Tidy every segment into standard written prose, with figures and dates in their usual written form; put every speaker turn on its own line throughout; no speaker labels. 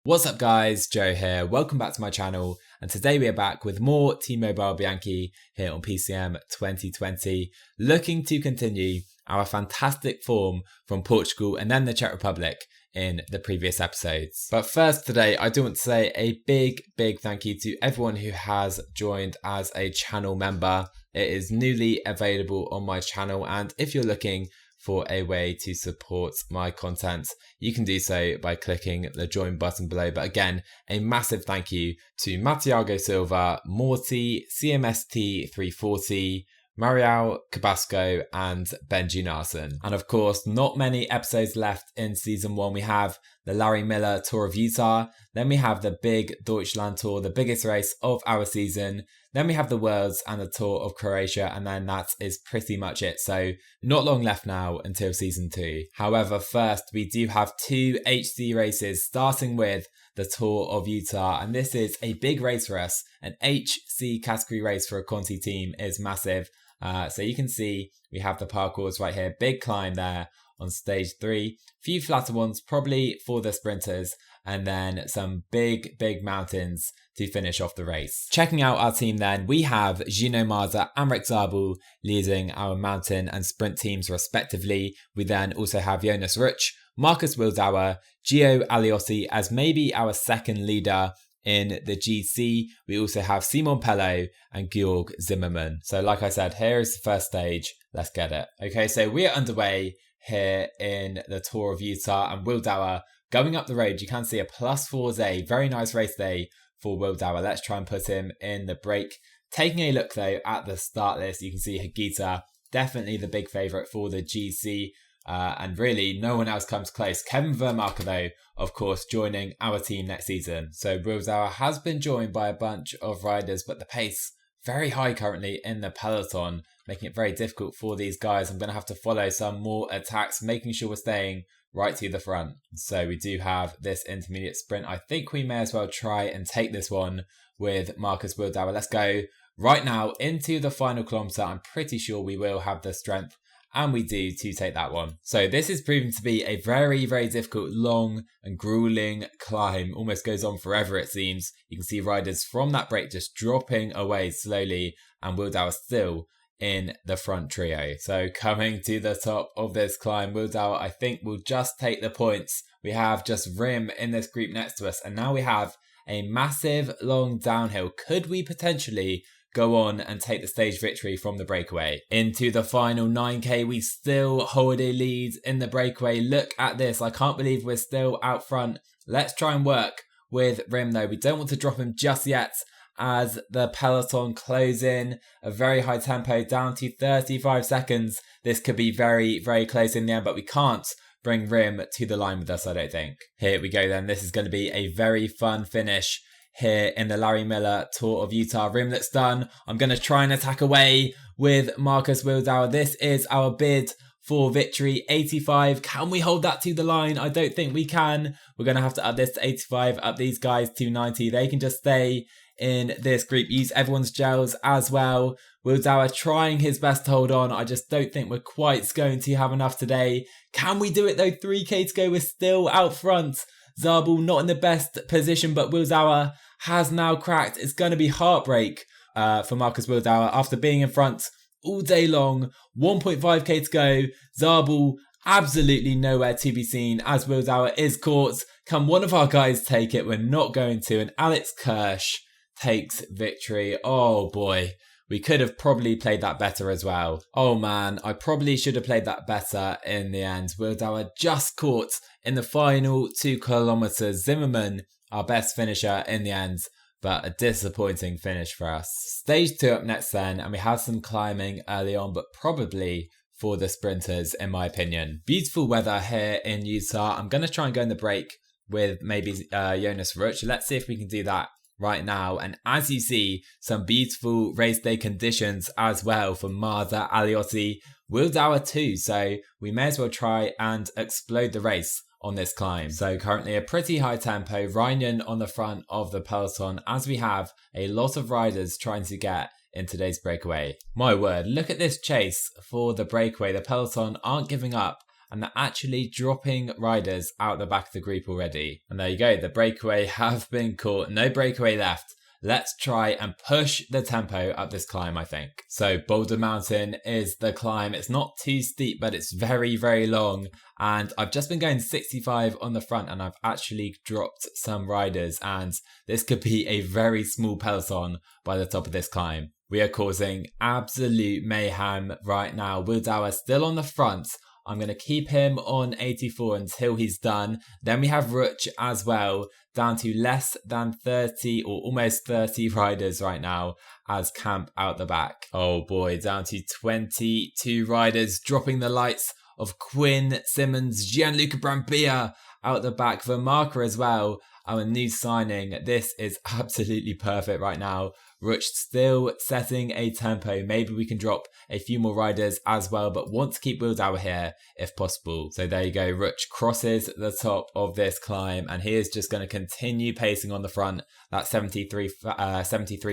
What's up guys, Joe here, welcome back to my channel, and today we are back with more T-Mobile Bianchi here on PCM 2020, looking to continue our fantastic form from Portugal and then the Czech Republic in the previous episodes. But first today, I do want to say a big thank you to everyone who has joined as a channel member. It is newly available on my channel, and if you're looking for a way to support my content, you can do so by clicking the join button below. But again, a massive thank you to Matiago Silva, Morty, CMST340, Marial Cabasco and Benji Narson. And of course, not many episodes left in season 1. We have the Larry Miller Tour of Utah, then we have the big Deutschland Tour, the biggest race of our season, then we have the Worlds and the Tour of Croatia, and then that is pretty much it. So not long left now until season 2. However, first we do have 2 HC races, starting with the Tour of Utah, and this is a big race for us. An HC category race for a Conti team is massive. So you can see we have the parkours right here, big climb there on stage 3, few flatter ones probably for the sprinters, and then some big mountains to finish off the race. Checking out our team then, we have Gino Marza and Rick Zabel leading our mountain and sprint teams respectively. We then also have Jonas Ruch, Marcus Wildauer, Gio Aliotti as maybe our second leader in the GC. We also have Simon Pello and Georg Zimmermann. So like I said, here is the first stage. Let's get it. Okay, so we are underway here in the Tour of Utah, and Wildauer going up the road. You can see a +4 day. Very nice race day for Wildauer. Let's try and put him in the break. Taking a look though at the start list, you can see Hagita, definitely the big favourite for the GC. And really no one else comes close. Kevin Vermarker though, of course, joining our team next season. So Wildauer has been joined by a bunch of riders, but the pace very high currently in the peloton, making it very difficult for these guys. I'm going to have to follow some more attacks, making sure we're staying right to the front. So we do have this intermediate sprint. I think we may as well try and take this one with Marcus Wildauer. Let's go right now into the final kilometre. I'm pretty sure we will have the strength, and we do, to take that one. So this is proving to be a very difficult, long and grueling climb. Almost goes on forever, it seems. You can see riders from that break just dropping away slowly, and Wildauer still in the front trio. So coming to the top of this climb, Wildauer, I think, will just take the points. We have just Rim in this group next to us, and now we have a massive long downhill. Could we potentially go on and take the stage victory from the breakaway? Into the final 9k, we still hold a lead in the breakaway. Look at this, I can't believe we're still out front. Let's try and work with Rim though. We don't want to drop him just yet as the peloton close in. A very high tempo, down to 35 seconds. This could be very close in the end, but we can't bring Rim to the line with us, I don't think. Here we go then, this is going to be a very fun finish here in the Larry Miller Tour of Utah. Rim looks done. I'm going to try and attack away with Marcus Wildauer. This is our bid for victory, 85. Can we hold that to the line? I don't think we can. We're going to have to up this to 85, up these guys to 90. They can just stay in this group. Use everyone's gels as well. Wildauer trying his best to hold on. I just don't think we're quite going to have enough today. Can we do it though? 3k to go. We're still out front. Zabel not in the best position, but Wildauer has now cracked. It's going to be heartbreak for Marcus Wildauer after being in front all day long. 1.5k to go. Zabel absolutely nowhere to be seen as Wildauer is caught. Can one of our guys take it? We're not going to. And Alex Kirsch takes victory. Oh boy, we could have probably played that better as well. Oh man, I probably should have played that better in the end. Wildauer just caught in the final 2 kilometres. Zimmermann, our best finisher in the end, but a disappointing finish for us. Stage 2 up next then, and we have some climbing early on, but probably for the sprinters in my opinion. Beautiful weather here in Utah. I'm going to try and go in the break with maybe Jonas Ruch. Let's see if we can do that right now. And as you see, some beautiful race day conditions as well for Marza, Aliotti, Wildauer too. So we may as well try and explode the race on this climb. So currently a pretty high tempo, Ryan on the front of the peloton, as we have a lot of riders trying to get in today's breakaway. My word, look at this chase for the breakaway. The peloton aren't giving up and they're actually dropping riders out the back of the group already. And there you go, the breakaway have been caught, no breakaway left. Let's try and push the tempo up this climb, I think. So Boulder Mountain is the climb. It's not too steep, but it's very, very long. And I've just been going 65 on the front, and I've actually dropped some riders, and this could be a very small peloton by the top of this climb. We are causing absolute mayhem right now. Wildauer still on the front. I'm going to keep him on 84 until he's done. Then we have Ruch as well, down to less than 30 or almost 30 riders right now as camp out the back. Oh boy, down to 22 riders, dropping the lights of Quinn, Simmons, Gianluca Brambilla out the back. Vermarker as well, our new signing. This is absolutely perfect right now. Ruch still setting a tempo. Maybe we can drop a few more riders as well, but want to keep Wildauer here if possible. So there you go. Ruch crosses the top of this climb, and he is just going to continue pacing on the front. That 73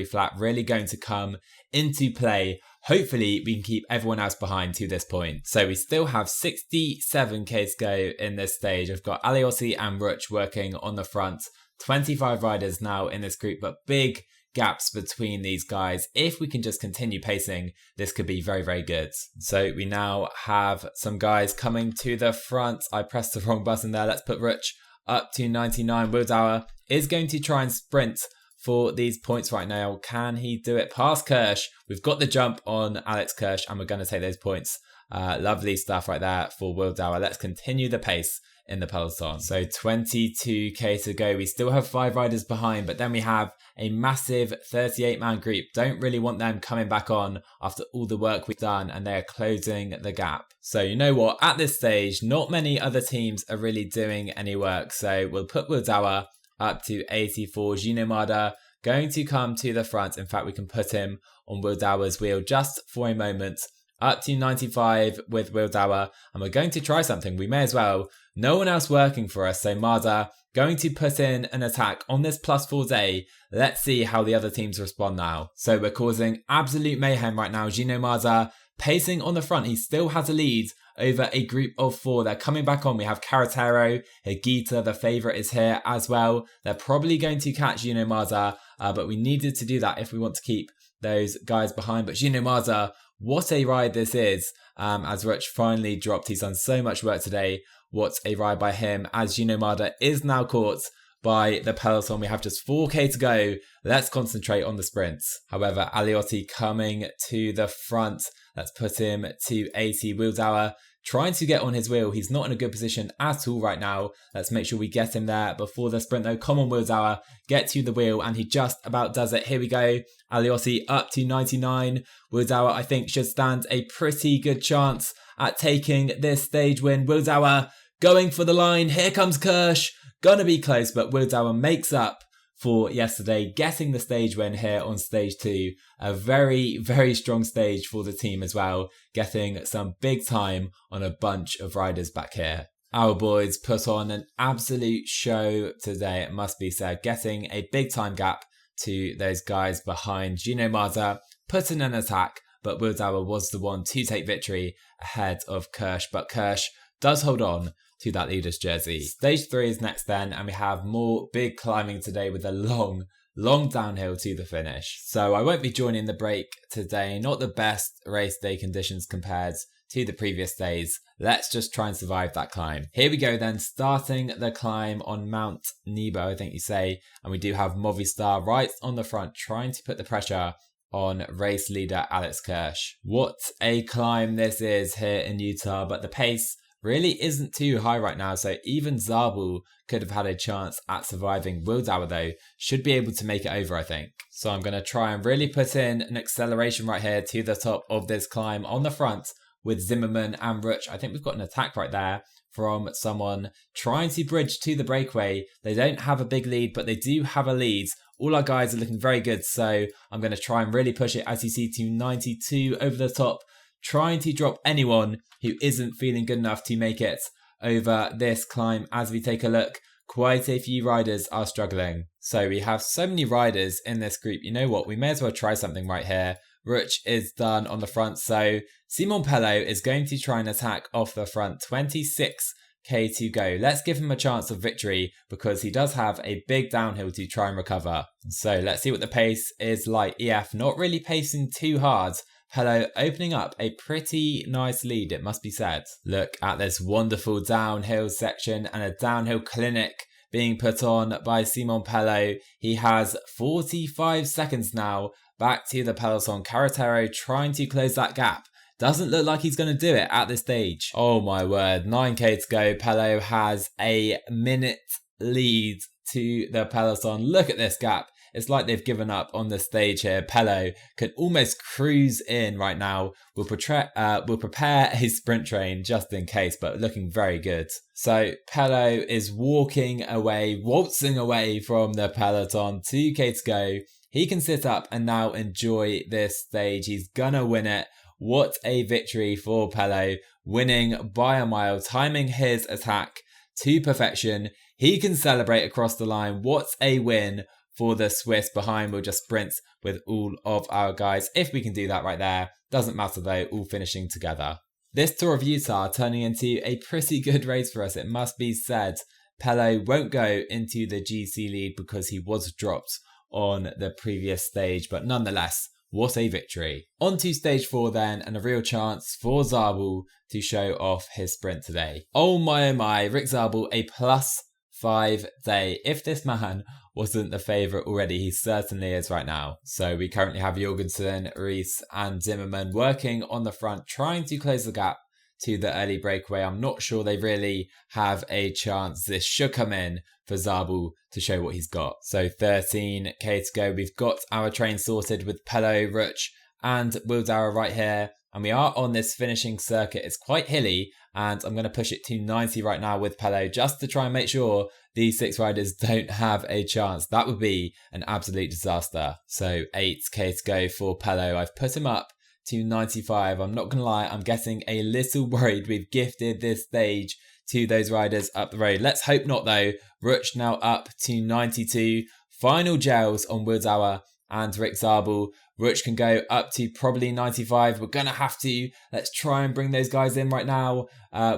flat really going to come into play. Hopefully we can keep everyone else behind to this point. So we still have 67k to go in this stage. I've got Aliotti and Ruch working on the front. 25 riders now in this group, but big gaps between these guys. If we can just continue pacing, this could be very, very good. So we now have some guys coming to the front. I pressed the wrong button there. Let's put Ruch up to 99. Wildauer is going to try and sprint for these points right now. Can he do it past Kirsch? We've got the jump on Alex Kirsch, and we're going to take those points. Lovely stuff right there for Wildauer. Let's continue the pace in the peloton. So 22k to go. We still have 5 riders behind, but then we have a massive 38-man group. Don't really want them coming back on after all the work we've done, and they're closing the gap. So you know what? At this stage, not many other teams are really doing any work. So we'll put Wildauer up to 84. Gino Mada going to come to the front. In fact, we can put him on Wildauer's wheel just for a moment. Up to 95 with Wildauer, and we're going to try something. We may as well. No one else working for us, so Mada going to put in an attack on this +4 day. Let's see how the other teams respond now. So we're causing absolute mayhem right now. Gino Mada pacing on the front. He still has a lead over a group of 4. They're coming back on. We have Carretero, Higuita, the favourite is here as well. They're probably going to catch Gino Mada, but we needed to do that if we want to keep those guys behind. But Gino Mada, what a ride this is, as Ruch finally dropped. He's done so much work today. What a ride by him, as Gino Mada is now caught by the peloton. We have just 4k to go. Let's concentrate on the sprints. However, Aliotti coming to the front. Let's put him to 80. Wildauer trying to get on his wheel. He's not in a good position at all right now. Let's make sure we get him there before the sprint though. Come on, Wildauer, get to the wheel, and he just about does it. Here we go. Aliotti up to 99. Wildauer, I think, should stand a pretty good chance at taking this stage win. Wildauer going for the line. Here comes Kirsch. Gonna be close, but Wildauer makes up for yesterday, getting the stage win here on stage 2. A very, very strong stage for the team as well, getting some big time on a bunch of riders back here. Our boys put on an absolute show today, it must be said, getting a big time gap to those guys behind. Gino Mada put in an attack, but Wildauer was the one to take victory ahead of Kirsch, but Kirsch does hold on to that leader's jersey. Stage 3 is next then, and we have more big climbing today with a long downhill to the finish. So I won't be joining the break today. Not the best race day conditions compared to the previous days. Let's just try and survive that climb. Here we go then, starting the climb on Mount Nebo, I think you say, and we do have Movistar right on the front, trying to put the pressure on race leader Alex Kirsch. What a climb this is here in Utah, but the pace really isn't too high right now, so even Zabel could have had a chance at surviving. Wildauer though should be able to make it over, I think. So I'm going to try and really put in an acceleration right here to the top of this climb on the front with Zimmerman and Ruch. I think we've got an attack right there from someone trying to bridge to the breakaway. They don't have a big lead, but they do have a lead. All our guys are looking very good, so I'm going to try and really push it, as you see, to 92 over the top, trying to drop anyone who isn't feeling good enough to make it over this climb. As we take a look, quite a few riders are struggling. So we have so many riders in this group. You know what? We may as well try something right here. Ruch is done on the front. So Simon Pello is going to try and attack off the front. 26k to go. Let's give him a chance of victory because he does have a big downhill to try and recover. So let's see what the pace is like. EF not really pacing too hard. Pello opening up a pretty nice lead, it must be said. Look at this wonderful downhill section and a downhill clinic being put on by Simon Pello. He has 45 seconds now back to the peloton. Carretero trying to close that gap. Doesn't look like he's going to do it at this stage. Oh my word, 9k to go. Pello has a minute lead to the peloton. Look at this gap. It's like they've given up on the stage here. Pello can almost cruise in right now. We'll prepare a sprint train just in case, but looking very good. So Pello is walking away, waltzing away from the peloton. 2k to go. He can sit up and now enjoy this stage. He's gonna win it. What a victory for Pello, winning by a mile, timing his attack to perfection. He can celebrate across the line. What a win for the Swiss. Behind, we'll just sprint with all of our guys. If we can do that right there, doesn't matter though, all finishing together. This Tour of Utah turning into a pretty good race for us, it must be said. Pello won't go into the GC lead because he was dropped on the previous stage, but nonetheless, what a victory. On to stage 4 then, and a real chance for Zabel to show off his sprint today. Oh my, Rick Zabel, a +5 day. If this man wasn't the favourite already, he certainly is right now. So we currently have Jorgensen, Rees and Zimmerman working on the front, trying to close the gap to the early breakaway. I'm not sure they really have a chance. This should come in for Zabel to show what he's got. So 13k to go. We've got our train sorted with Pello, Ruch and Wildauer right here. And we are on this finishing circuit. It's quite hilly and I'm going to push it to 90 right now with Pello just to try and make sure these 6 riders don't have a chance. That would be an absolute disaster. So 8k to go for Pello. I've put him up to 95. I'm not going to lie, I'm getting a little worried. We've gifted this stage to those riders up the road. Let's hope not though. Ruch now up to 92. Final gels on Wildauer and Rick Zabel. Ruch can go up to probably 95. We're going to have to. Let's try and bring those guys in right now.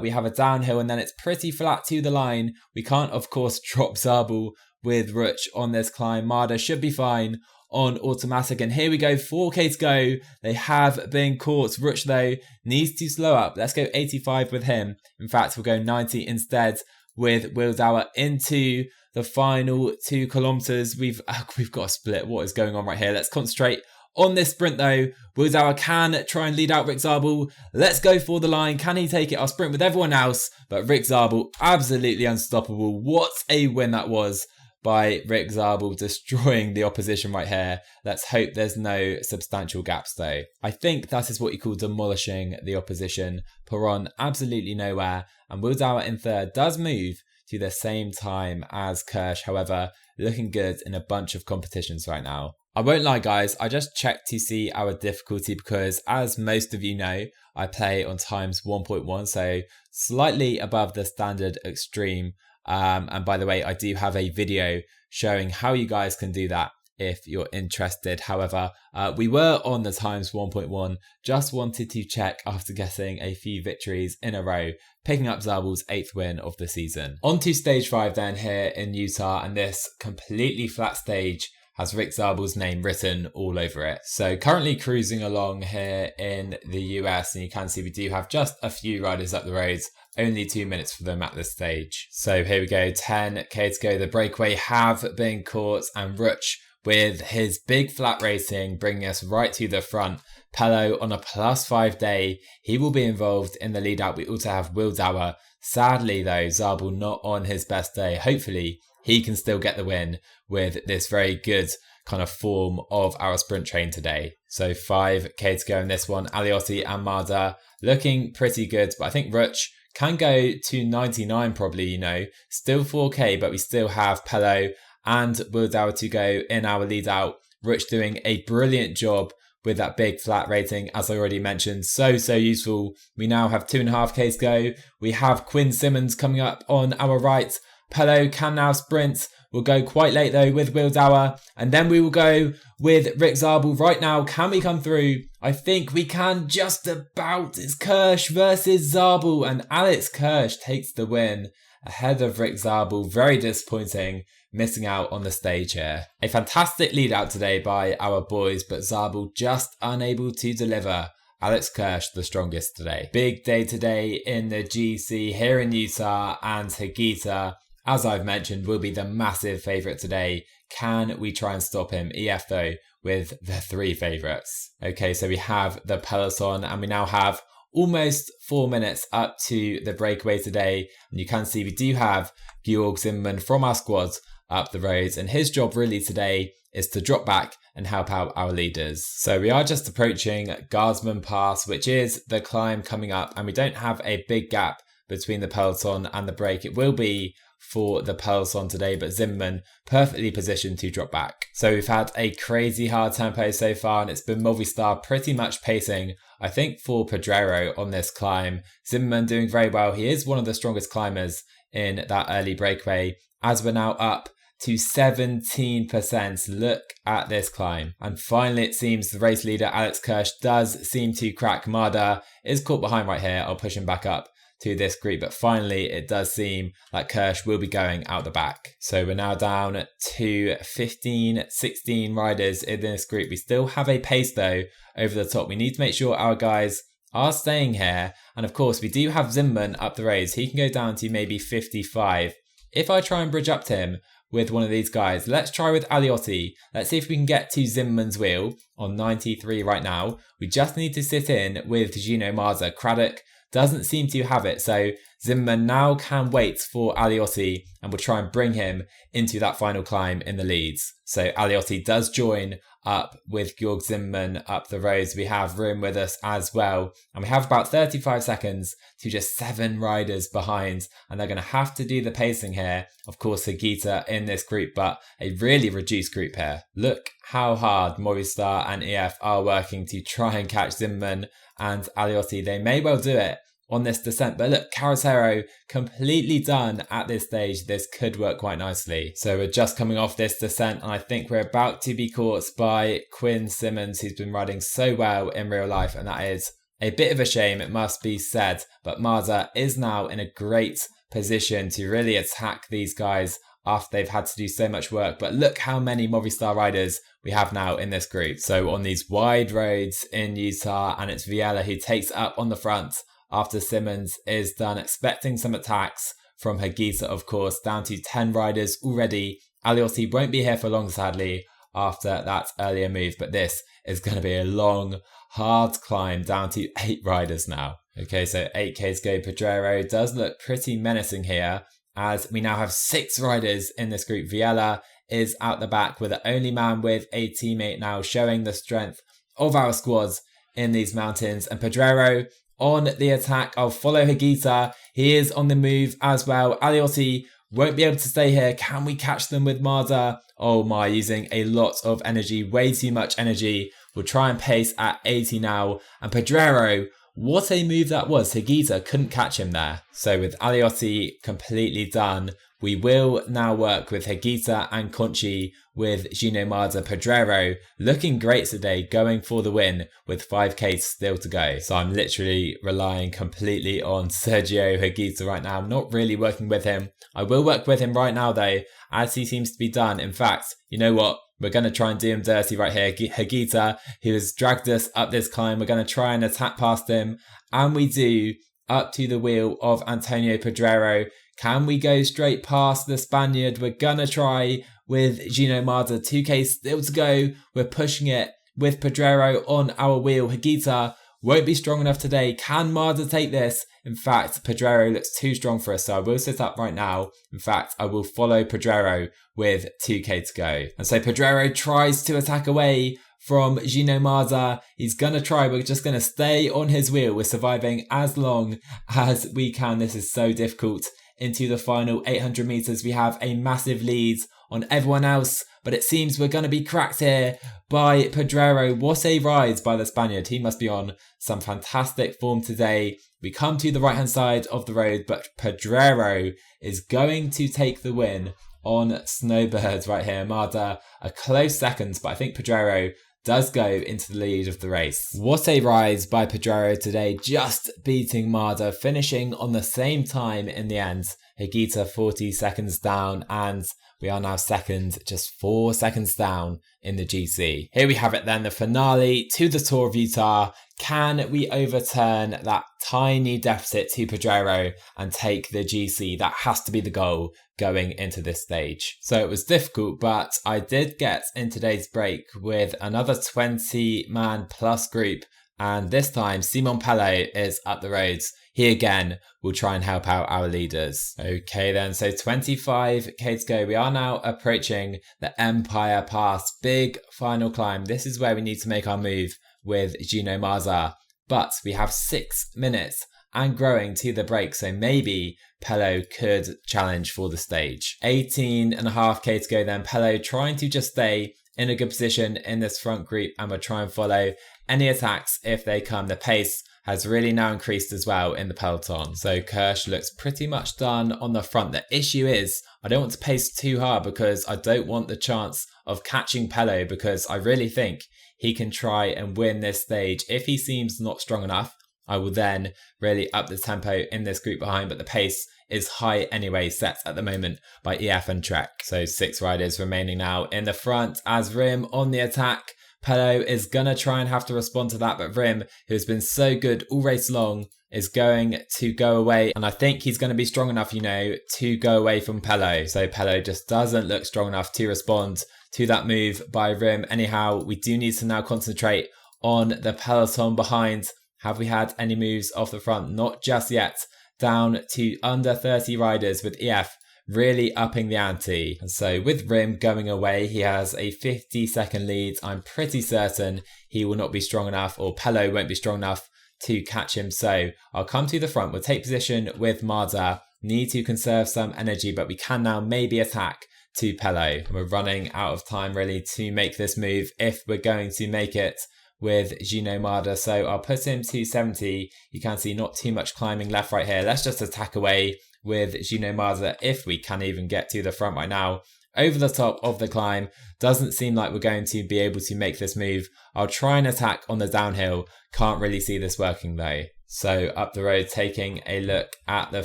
We have a downhill and then it's pretty flat to the line. We can't, of course, drop Zabel with Ruch on this climb. Marder should be fine on automatic. And here we go, 4k to go. They have been caught. Ruch, though, needs to slow up. Let's go 85 with him. In fact, we'll go 90 instead with Wildauer into the final 2 kilometers. We've got a split. What is going on right here? Let's concentrate on this sprint though. Wildauer can try and lead out Rick Zabel. Let's go for the line. Can he take it? I'll sprint with everyone else. But Rick Zabel, absolutely unstoppable. What a win that was by Rick Zabel, destroying the opposition right here. Let's hope there's no substantial gaps though. I think that is what you call demolishing the opposition. Perron absolutely nowhere. And Wildauer in third does move to the same time as Kirsch. However, looking good in a bunch of competitions right now. I won't lie guys, I just checked to see our difficulty because as most of you know, I play on times 1.1, so slightly above the standard extreme. And by the way, I do have a video showing how you guys can do that if you're interested. However, we were on the times 1.1, just wanted to check after getting a few victories in a row, picking up Zabel's 8th win of the season. On to stage 5 then here in Utah, and this completely flat stage has Rick Zabel's name written all over it. So currently cruising along here in the US, and you can see we do have just a few riders up the roads, only 2 minutes for them at this stage. So here we go, 10k to go. The breakaway have been caught, and Ruch with his big flat rating bringing us right to the front. Pello on a +5 day. He will be involved in the lead out. We also have Wildauer. Sadly though, Zabel not on his best day. Hopefully he can still get the win with this very good kind of form of our sprint train today. So 5k to go in this one. Aliotti and Marder looking pretty good, but I think Ruch can go to 99 probably, you know. Still 4k, but we still have Pello and Wildauer to go in our lead out. Ruch doing a brilliant job with that big flat rating, as I already mentioned. So useful. We now have 2.5k to go. We have Quinn Simmons coming up on our right. Pello can now sprint We'll go quite late though with Wildauer, and then we will go with Rick Zabel right now. Can we come through? I think we can just about. It's Kirsch versus Zabel, and Alex Kirsch takes the win ahead of Rick Zabel. Very disappointing, missing out on the stage here. A fantastic lead out today by our boys, but Zabel just unable to deliver. Alex Kirsch the strongest today. Big day today in the GC here in Utah, and Hagita, as I've mentioned, will be the massive favourite today. Can we try and stop him? EF though with the 3 favourites. Okay, so we have the peloton, and we now have almost 4 minutes up to the breakaway today. And you can see we do have Georg Zimmermann from our squad up the roads, and his job really today is to drop back and help out our leaders. So we are just approaching Guardsman Pass, which is the climb coming up, and we don't have a big gap between the peloton and the break. It will be for the peloton today, but Zimmermann perfectly positioned to drop back. So we've had a crazy hard tempo so far, and it's been Movistar pretty much pacing, I think, for Pedrero on this climb. Zimmermann doing very well. He is one of the strongest climbers in that early breakaway, as we're now up to 17%. Look at this climb. And finally, it seems the race leader, Alex Kirsch, does seem to crack. Marder is caught behind right here. I'll push him back up to this group, but finally it does seem like Kirsch will be going out the back. So we're now down to 15, 16 riders in this group. We still have a pace though over the top. We need to make sure our guys are staying here. And of course we do have Zimmermann up the roads. He can go down to maybe 55. If I try and bridge up to him with one of these guys, let's try with Aliotti. Let's see if we can get to Zimmermann's wheel on 93 right now. We just need to sit in with Gino Marza. Craddock doesn't seem to have it, so Zimmermann now can wait for Aliotti, and we'll try and bring him into that final climb in the leads. So Aliotti does join up with Georg Zimmermann up the roads. We have Room with us as well, and we have about 35 seconds to just 7 riders behind, and they're going to have to do the pacing here. Of course, Hagita in this group, but a really reduced group here. Look how hard Movistar and EF are working to try and catch Zimmermann and Aliotti. They may well do it on this descent, but look, Carretero completely done at this stage. This could work quite nicely. So we're just coming off this descent, and I think we're about to be caught by Quinn Simmons, who's been riding so well in real life, and that is a bit of a shame, it must be said. But Marza is now in a great position to really attack these guys after they've had to do so much work. But look how many Movistar riders we have now in this group. So on these wide roads in Utah, and it's Viella who takes up on the front after Simmons is done, expecting some attacks from Hagita, of course. Down to 10 riders already. Aliotti won't be here for long, sadly, after that earlier move, but this is going to be a long, hard climb down to 8 riders now. Okay, so 8K to go. Pedrero does look pretty menacing here, as we now have 6 riders in this group. Viella is out the back. We're the only man with a teammate now, showing the strength of our squads in these mountains. And Pedrero on the attack. I'll follow Hagita. He is on the move as well. Aliotti won't be able to stay here. Can we catch them with Marza? Oh my, using a lot of energy, way too much energy. We'll try and pace at 80 now. And Pedrero, what a move that was. Hagita couldn't catch him there. So with Aliotti completely done, we will now work with Hagita and Conchi with Gino Marza. Pedrero looking great today, going for the win with 5K still to go. So I'm literally relying completely on Sergio Hagita right now. I'm not really working with him. I will work with him right now though, as he seems to be done. In fact, you know what? We're going to try and do him dirty right here. Hagita, who has dragged us up this climb, we're going to try and attack past him. And we do, up to the wheel of Antonio Pedrero. Can we go straight past the Spaniard? We're going to try with Gino Marza. 2K still to go. We're pushing it with Pedrero on our wheel. Hagita won't be strong enough today. Can Marza take this? In fact, Pedrero looks too strong for us, so I will sit up right now. In fact, I will follow Pedrero with 2K to go. And so Pedrero tries to attack away from Gino Marza. He's going to try. We're just going to stay on his wheel. We're surviving as long as we can. This is so difficult. Into the final 800 meters, we have a massive lead on everyone else, but it seems we're going to be cracked here by Pedrero. What a ride by the Spaniard. He must be on some fantastic form today. We come to the right hand side of the road, but Pedrero is going to take the win on Snowbird right here. Marder a close second, but I think Pedrero does go into the lead of the race. What a rise by Pedrero today, just beating Marder, finishing on the same time in the end. Higuita 40 seconds down, and we are now second, just 4 seconds down in the GC. Here we have it then, the finale to the Tour of Utah. Can we overturn that tiny deficit to Pedrero and take the GC? That has to be the goal going into this stage. So it was difficult, but I did get in today's break with another 20-man plus group, and this time Simon Pello is up the roads. He again will try and help out our leaders. Okay then, so 25k to go. We are now approaching the Empire Pass. Big final climb. This is where we need to make our move with Gino Marza. But we have 6 minutes and growing to the break, so maybe Pello could challenge for the stage. 18.5k to go then. Pello trying to just stay in a good position in this front group, and we'll try and follow any attacks if they come. The pace has really now increased as well in the peloton. So Kirsch looks pretty much done on the front. The issue is I don't want to pace too hard because I don't want the chance of catching Pello, because I really think he can try and win this stage. If he seems not strong enough, I will then really up the tempo in this group behind, but the pace is high anyway, set at the moment by EF and Trek. So 6 riders remaining now in the front as Rim on the attack. Pello is going to try and have to respond to that, but Rim, who's been so good all race long, is going to go away. And I think he's going to be strong enough, you know, to go away from Pello. So Pello just doesn't look strong enough to respond to that move by Rim. Anyhow, we do need to now concentrate on the peloton behind. Have we had any moves off the front? Not just yet. Down to under 30 riders with EF really upping the ante. And so with Rim going away, he has a 50-second lead. I'm pretty certain he will not be strong enough, or Pello won't be strong enough to catch him. So I'll come to the front. We'll take position with Marder. Need to conserve some energy, but we can now maybe attack to Pello. We're running out of time really to make this move if we're going to make it with Gino Marder. So I'll put him to 70. You can see not too much climbing left right here. Let's just attack away with Gino Marder if we can even get to the front right now. Over the top of the climb. Doesn't seem like we're going to be able to make this move. I'll try and attack on the downhill. Can't really see this working though. So up the road, taking a look at the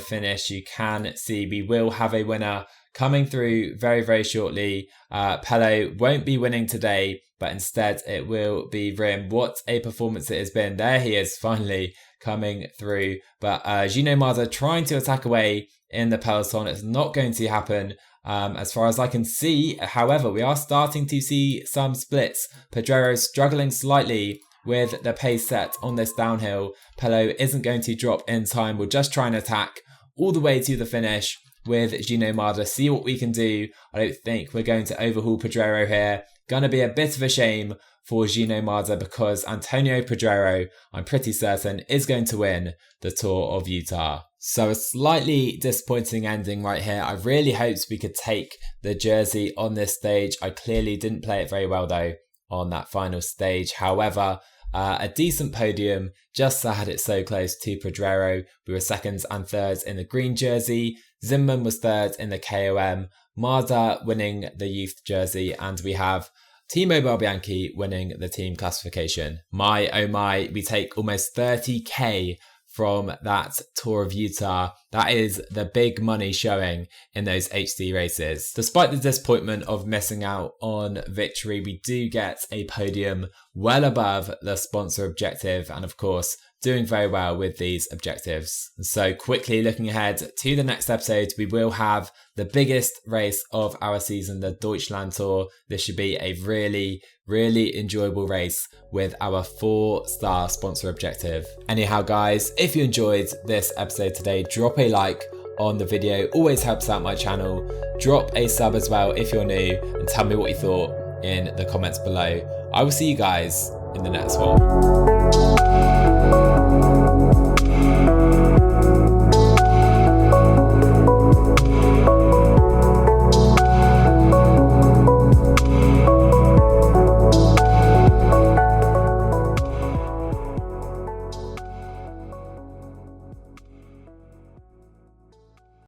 finish. You can see we will have a winner coming through very, very shortly. Pello won't be winning today, but instead it will be Rim. What a performance it has been. There he is finally coming through. But Gino Marder trying to attack away in the peloton. It's not going to happen as far as I can see. However, we are starting to see some splits. Pedrero struggling slightly with the pace set on this downhill. Pello isn't going to drop in time. We'll just try and attack all the way to the finish with Gino Marder. See what we can do. I don't think we're going to overhaul Pedrero here. Gonna be a bit of a shame for Gino Marder because Antonio Pedrero, I'm pretty certain, is going to win the Tour of Utah. So a slightly disappointing ending right here. I really hoped we could take the jersey on this stage. I clearly didn't play it very well though on that final stage. However, a decent podium, just sad it's so close to Pedrero. We were seconds and thirds in the green jersey. Zimmerman was third in the KOM. Marder winning the youth jersey, and we have T-Mobile Bianchi winning the team classification. My oh my, we take almost 30k from that Tour of Utah. That is the big money showing in those HD races. Despite the disappointment of missing out on victory, we do get a podium well above the sponsor objective, and of course doing very well with these objectives. So quickly looking ahead to the next episode, we will have the biggest race of our season, the Deutschland Tour. This should be a really, really enjoyable race with our 4-star sponsor objective. Anyhow guys, if you enjoyed this episode today, drop a like on the video, always helps out my channel. Drop a sub as well if you're new, and tell me what you thought in the comments below. I will see you guys in the next one.